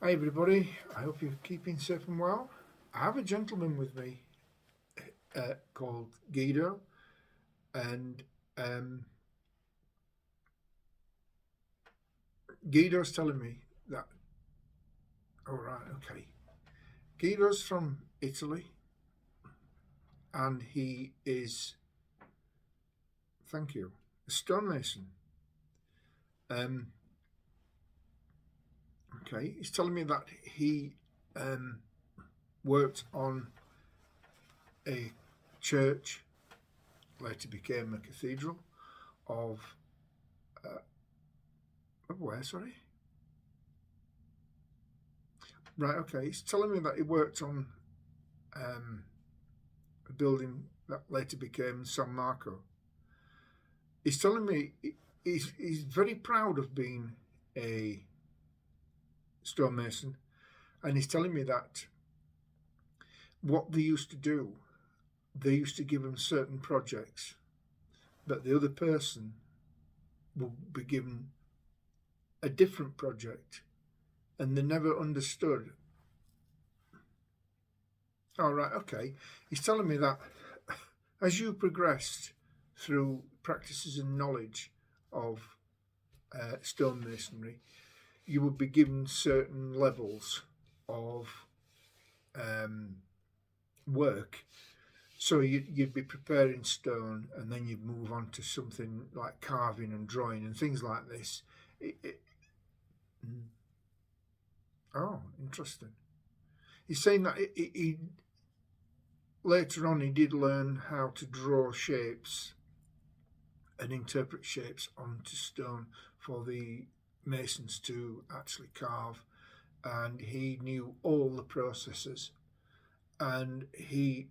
Hi everybody, I hope you're keeping safe and well. I have a gentleman with me called Guido, and um, Guido's telling me that, all right, okay. Guido's from Italy, and he is, thank you, a stonemason. Um, okay, he's telling me that he um, worked on a church, later became a cathedral uh, of where, sorry? Right, okay. He's telling me that he worked on um, a building that later became San Marco. He's telling me he's very proud of being a stonemason, and he's telling me that what they used to do, they used to give him certain projects, but the other person will be given a different project, and they never understood. All right, okay. He's telling me that as you progressed through practices and knowledge of stonemasonry, you would be given certain levels of um, work. So you'd be preparing stone, and then you'd move on to something like carving and drawing and things like this. It, it, mm, oh, interesting. He's saying that he later on he did learn how to draw shapes and interpret shapes onto stone for the masons to actually carve, and he knew all the processes, and he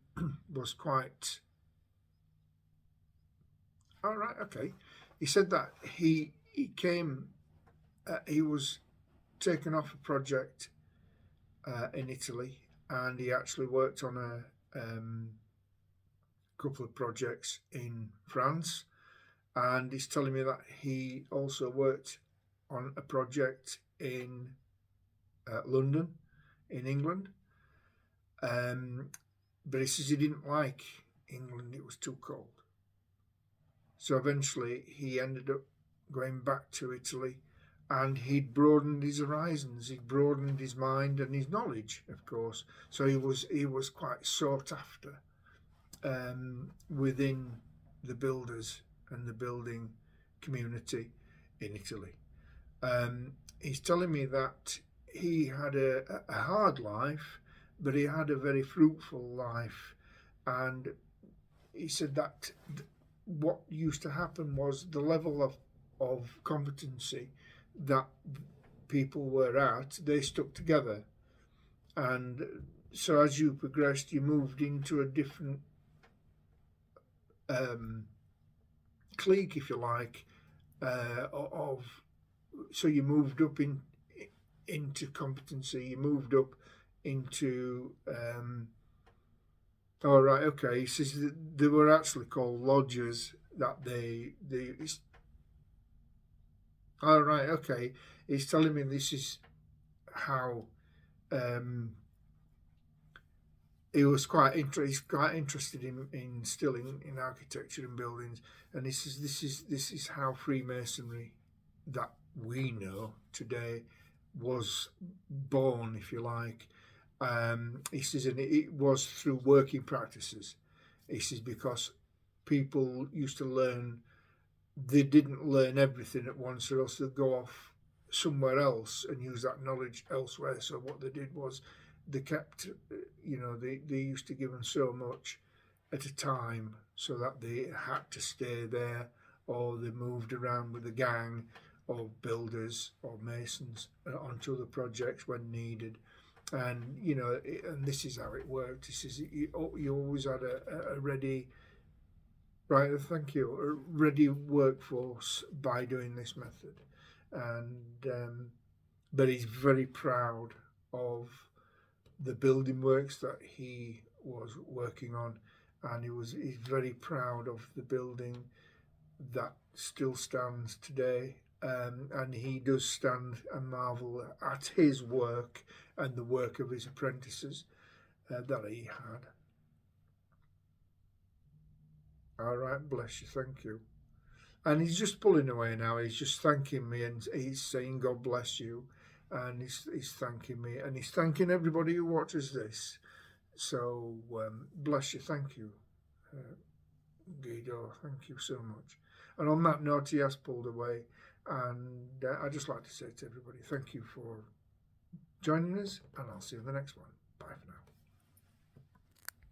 was quite all right. Okay, he said that he was taken off a project in Italy, and he actually worked on a couple of projects in France, and he's telling me that he also worked on a project in London, in England. But he says he didn't like England; it was too cold. So eventually, he ended up going back to Italy, and he'd broadened his horizons, he'd broadened his mind and his knowledge, of course. So he was quite sought after within the builders and the building community in Italy. He's telling me that he had a hard life, but he had a very fruitful life, and he said that what used to happen was the level of competency that people were at, they stuck together. And so as you progressed, you moved into a different um, clique, if you like, of so you moved up into competency, you moved up into all right, okay. He says that they were actually called lodges that they all right, okay. He's telling me this is how um, he was he's quite interested in still in architecture and buildings, and he says this is how Freemasonry that we know today was born, if you like. He says, and it was through working practices. He says because people used to learn, they didn't learn everything at once, or else they'd go off somewhere else and use that knowledge elsewhere. So what they did was they kept, they used to give them so much at a time so that they had to stay there, or they moved around with a gang of builders or masons onto other projects when needed. And and this is how it worked. He says you always had a ready, right, thank you, a ready workforce by doing this method. And but he's very proud of the building works that he was working on, and he's very proud of the building that still stands today. and he does stand and marvel at his work and the work of his apprentices that he had. All right, bless you, thank you. And he's just pulling away now. He's just thanking me and he's saying, God bless you. And he's thanking me and he's thanking everybody who watches this. So, bless you, thank you, Guido, thank you so much. And on that note, he has pulled away. And I'd just like to say to everybody, thank you for joining us, and I'll see you in the next one. Bye for now.